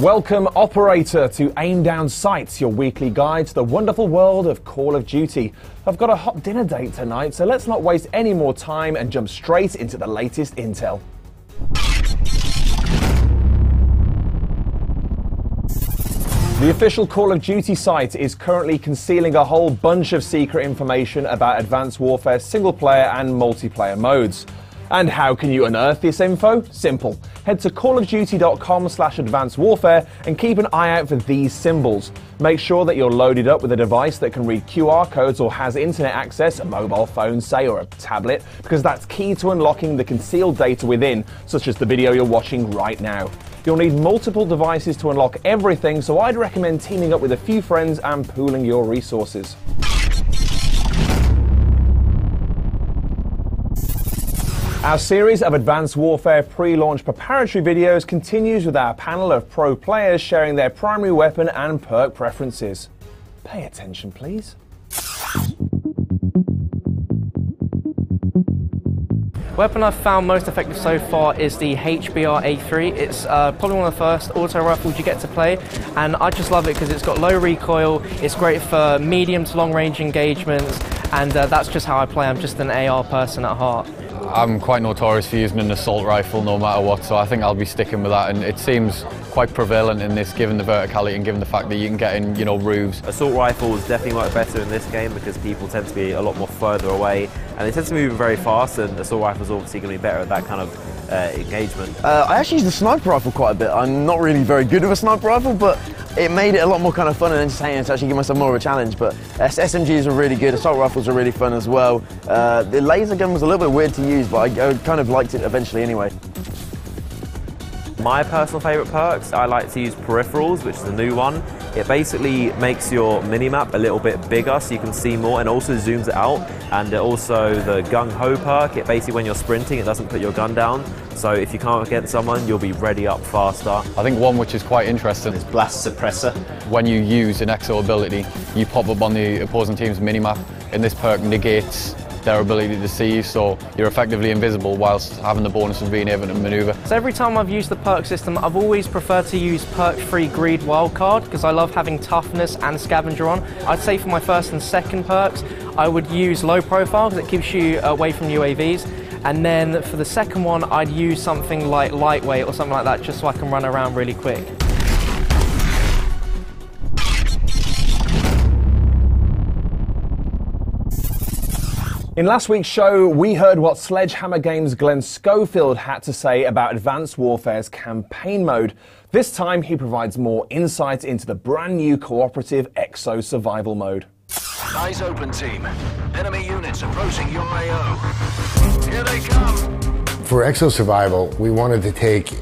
Welcome, Operator, to Aim Down Sights, your weekly guide to the wonderful world of Call of Duty. I've got a hot dinner date tonight, so let's not waste any more time and jump straight into the latest intel. The official Call of Duty site is currently concealing a whole bunch of secret information about Advanced Warfare's single-player and multiplayer modes. And how can you unearth this info? Simple. Head to callofduty.com/advancedwarfare and keep an eye out for these symbols. Make sure that you're loaded up with a device that can read QR codes or has internet access, a mobile phone, say, or a tablet, because that's key to unlocking the concealed data within, such as the video you're watching right now. You'll need multiple devices to unlock everything, so I'd recommend teaming up with a few friends and pooling your resources. Our series of Advanced Warfare pre-launch preparatory videos continues with our panel of pro players sharing their primary weapon and perk preferences. Pay attention, please. Weapon I've found most effective so far is the HBR-A3. It's probably one of the first auto rifles you get to play, and I just love it because it's got low recoil, it's great for medium to long range engagements, and that's just how I play. I'm just an AR person at heart. I'm quite notorious for using an assault rifle no matter what, so I think I'll be sticking with that, and it seems quite prevalent in this given the verticality and given the fact that you can get in, roofs. Assault rifles definitely work better in this game because people tend to be a lot more further away and they tend to move very fast, and assault rifles are obviously going to be better at that kind of engagement. I actually use the sniper rifle quite a bit. I'm not really very good with a sniper rifle, but it made it a lot more kind of fun and entertaining to actually give myself more of a challenge. But SMGs are really good, assault rifles are really fun as well. The laser gun was a little bit weird to use, but I kind of liked it eventually anyway. My personal favourite perks, I like to use peripherals, which is a new one. It basically makes your minimap a little bit bigger so you can see more, and also zooms it out. And also the gung ho perk, it basically when you're sprinting it doesn't put your gun down, so if you can't get someone you'll be ready up faster. I think one which is quite interesting is Blast Suppressor. When you use an exo ability, you pop up on the opposing team's minimap, and this perk negates their ability to see you, so you're effectively invisible whilst having the bonus of being able to maneuver. So every time I've used the perk system, I've always preferred to use perk-free greed wildcard because I love having toughness and scavenger on. I'd say for my first and second perks, I would use low profile because it keeps you away from UAVs. And then for the second one, I'd use something like lightweight or something like that just so I can run around really quick. In last week's show, we heard what Sledgehammer Games' Glenn Schofield had to say about Advanced Warfare's campaign mode. This time, he provides more insight into the brand new cooperative EXO survival mode. Eyes open, team. Enemy units approaching your AO. Here they come. For EXO survival, we wanted to take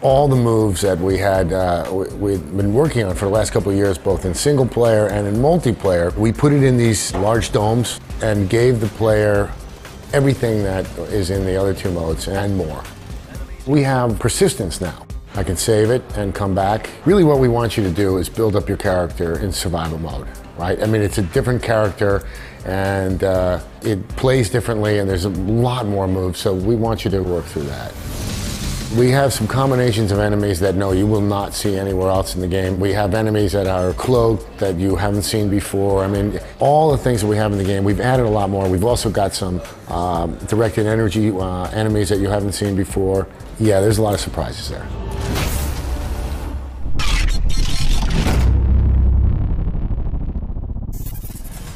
all the moves that we had we've been working on for the last couple of years, both in single player and in multiplayer. We put it in these large domes and gave the player everything that is in the other two modes and more. We have persistence now. I can save it and come back. Really what we want you to do is build up your character in survival mode, right? I mean, it's a different character and it plays differently and there's a lot more moves, so we want you to work through that. We have some combinations of enemies that no, you will not see anywhere else in the game. We have enemies that are cloaked that you haven't seen before. I mean, all the things that we have in the game, we've added a lot more. We've also got some directed energy enemies that you haven't seen before. Yeah, there's a lot of surprises there.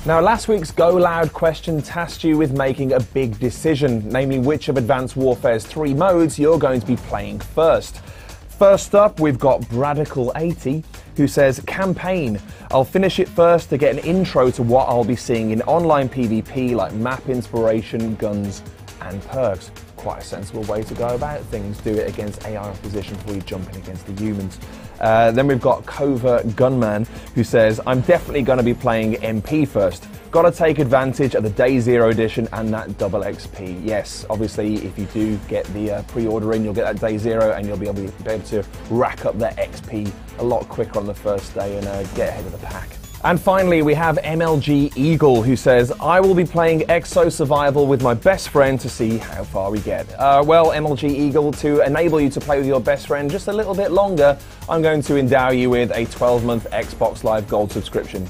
Now, last week's Go Loud question tasked you with making a big decision, namely which of Advanced Warfare's 3 modes you're going to be playing first. First up, we've got Bradical80, who says, Campaign. I'll finish it first to get an intro to what I'll be seeing in online PvP, like map inspiration, guns, and perks. Quite a sensible way to go about things. Do it against AI opposition before you jump in against the humans. Then we've got Covert Gunman, who says, I'm definitely going to be playing MP first. Got to take advantage of the Day Zero edition and that double XP. Yes, obviously, if you do get the pre-order in, you'll get that Day Zero and you'll be able to rack up that XP a lot quicker on the first day and get ahead of the pack. And finally, we have MLG Eagle, who says, I will be playing Exo Survival with my best friend to see how far we get. Well, MLG Eagle, to enable you to play with your best friend just a little bit longer, I'm going to endow you with a 12-month Xbox Live Gold subscription.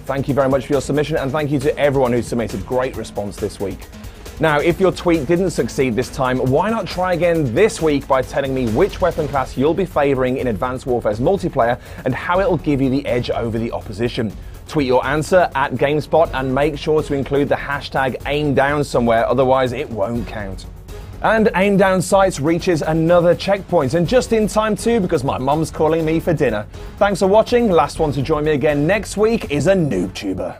Thank you very much for your submission, and thank you to everyone who submitted. Great response this week. Now, if your tweet didn't succeed this time, why not try again this week by telling me which weapon class you'll be favouring in Advanced Warfare's multiplayer and how it'll give you the edge over the opposition. Tweet your answer at GameSpot and make sure to include the hashtag #AimDown somewhere, otherwise it won't count. And Aim Down Sights reaches another checkpoint, and just in time too, because my mum's calling me for dinner. Thanks for watching. Last one to join me again next week is a NoobTuber.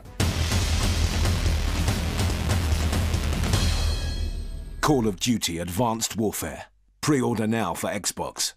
Call of Duty Advanced Warfare. Pre-order now for Xbox.